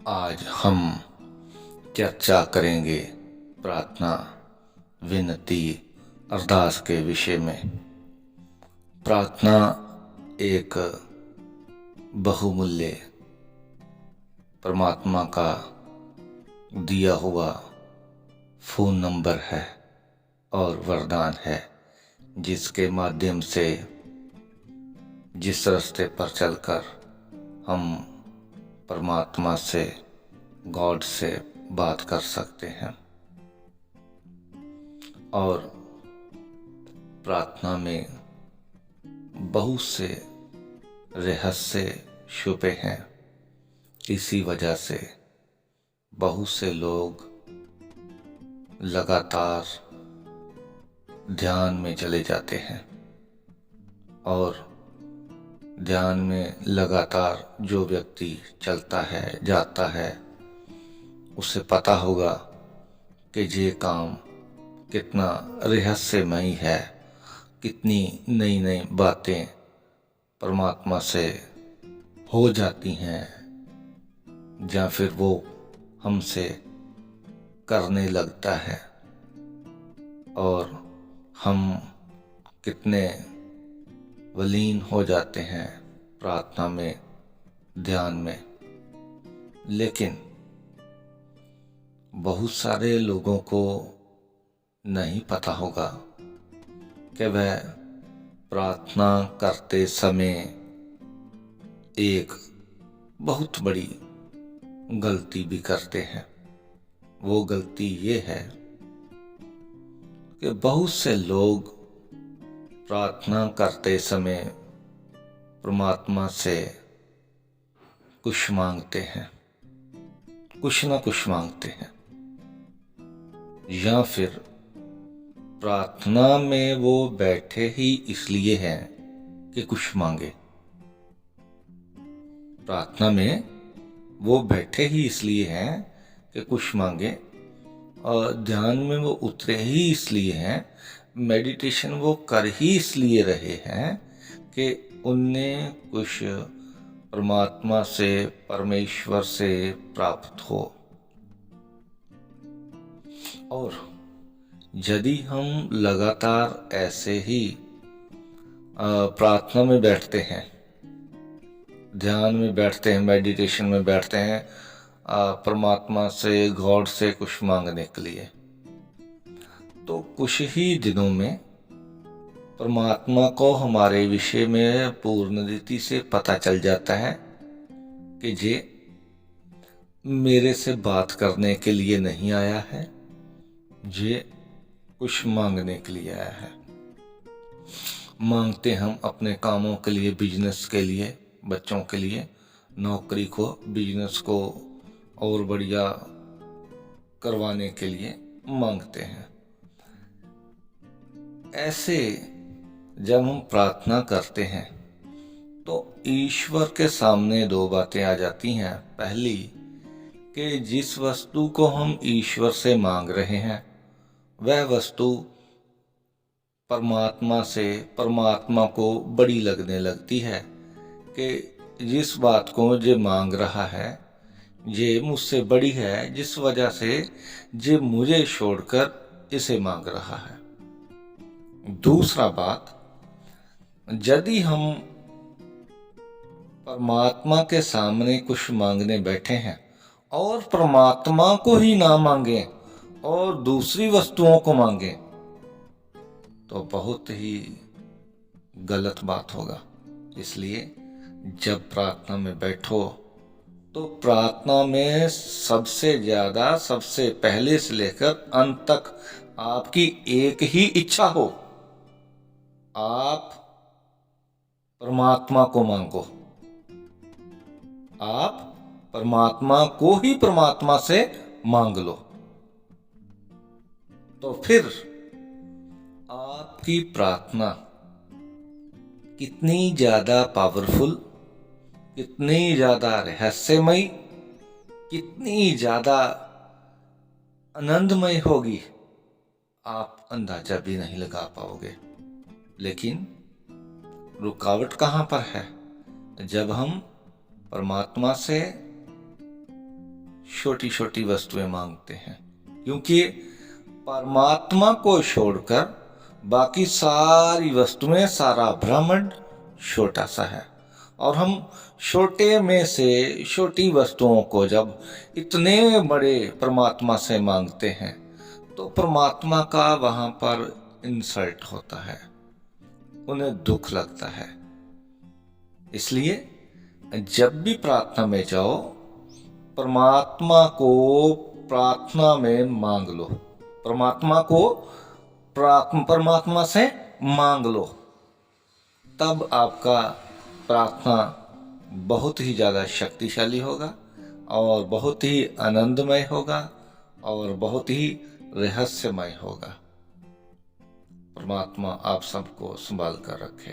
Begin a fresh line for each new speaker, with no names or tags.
आज हम चर्चा करेंगे प्रार्थना, विनती, अरदास के विषय में। प्रार्थना एक बहुमूल्य परमात्मा का दिया हुआ फ़ोन नंबर है और वरदान है, जिसके माध्यम से जिस रास्ते पर चलकर हम परमात्मा से, गॉड से बात कर सकते हैं। और प्रार्थना में बहुत से रहस्य छुपे हैं। इसी वजह से बहुत से लोग लगातार ध्यान में चले जाते हैं और ध्यान में लगातार जो व्यक्ति चलता है, जाता है, उसे पता होगा कि ये काम कितना रहस्यमयी है, कितनी नई नई बातें परमात्मा से हो जाती हैं या फिर वो हमसे करने लगता है और हम कितने वलीन हो जाते हैं प्रार्थना में, ध्यान में। लेकिन बहुत सारे लोगों को नहीं पता होगा कि वह प्रार्थना करते समय एक बहुत बड़ी गलती भी करते हैं। वो गलती ये है कि बहुत से लोग प्रार्थना करते समय परमात्मा से कुछ मांगते हैं, कुछ ना कुछ मांगते हैं, या फिर प्रार्थना में वो बैठे ही इसलिए हैं कि कुछ मांगे। प्रार्थना में वो बैठे ही इसलिए हैं कि कुछ मांगे, और ध्यान में वो उतरे ही इसलिए हैं, मेडिटेशन वो कर ही इसलिए रहे हैं कि उन्हें कुछ परमात्मा से, परमेश्वर से प्राप्त हो। और यदि हम लगातार ऐसे ही प्रार्थना में बैठते हैं, ध्यान में बैठते हैं, मेडिटेशन में बैठते हैं, परमात्मा से, गॉड से कुछ मांगने के लिए, तो कुछ ही दिनों में परमात्मा को हमारे विषय में पूर्ण रीति से पता चल जाता है कि ये मेरे से बात करने के लिए नहीं आया है, ये कुछ मांगने के लिए आया है। मांगते हम अपने कामों के लिए, बिजनेस के लिए, बच्चों के लिए, नौकरी को, बिजनेस को और बढ़िया करवाने के लिए मांगते हैं। ऐसे जब हम प्रार्थना करते हैं तो ईश्वर के सामने दो बातें आ जाती हैं। पहली कि जिस वस्तु को हम ईश्वर से मांग रहे हैं वह वस्तु परमात्मा से, परमात्मा को बड़ी लगने लगती है कि जिस बात को ये मांग रहा है ये मुझसे बड़ी है, जिस वजह से ये मुझे छोड़कर इसे मांग रहा है। दूसरा बात, यदि हम परमात्मा के सामने कुछ मांगने बैठे हैं और परमात्मा को ही ना मांगे और दूसरी वस्तुओं को मांगे तो बहुत ही गलत बात होगा। इसलिए जब प्रार्थना में बैठो तो प्रार्थना में सबसे ज्यादा, सबसे पहले से लेकर अंत तक आपकी एक ही इच्छा हो, आप परमात्मा को मांगो। आप परमात्मा को ही परमात्मा से मांग लो, तो फिर आपकी प्रार्थना कितनी ज्यादा पावरफुल, कितनी ज्यादा रहस्यमयी, कितनी ज्यादा आनंदमय होगी, आप अंदाजा भी नहीं लगा पाओगे। लेकिन रुकावट कहाँ पर है? जब हम परमात्मा से छोटी छोटी वस्तुएं मांगते हैं, क्योंकि परमात्मा को छोड़कर बाकी सारी वस्तुएं, सारा ब्रह्मांड छोटा सा है। और हम छोटे में से छोटी वस्तुओं को जब इतने बड़े परमात्मा से मांगते हैं तो परमात्मा का वहां पर इंसल्ट होता है, उन्हें दुख लगता है। इसलिए जब भी प्रार्थना में जाओ, परमात्मा को प्रार्थना में मांग लो, परमात्मा से मांग लो, तब आपका प्रार्थना बहुत ही ज़्यादा शक्तिशाली होगा और बहुत ही आनंदमय होगा और बहुत ही रहस्यमय होगा। परमात्मा आप सबको संभाल कर रखे।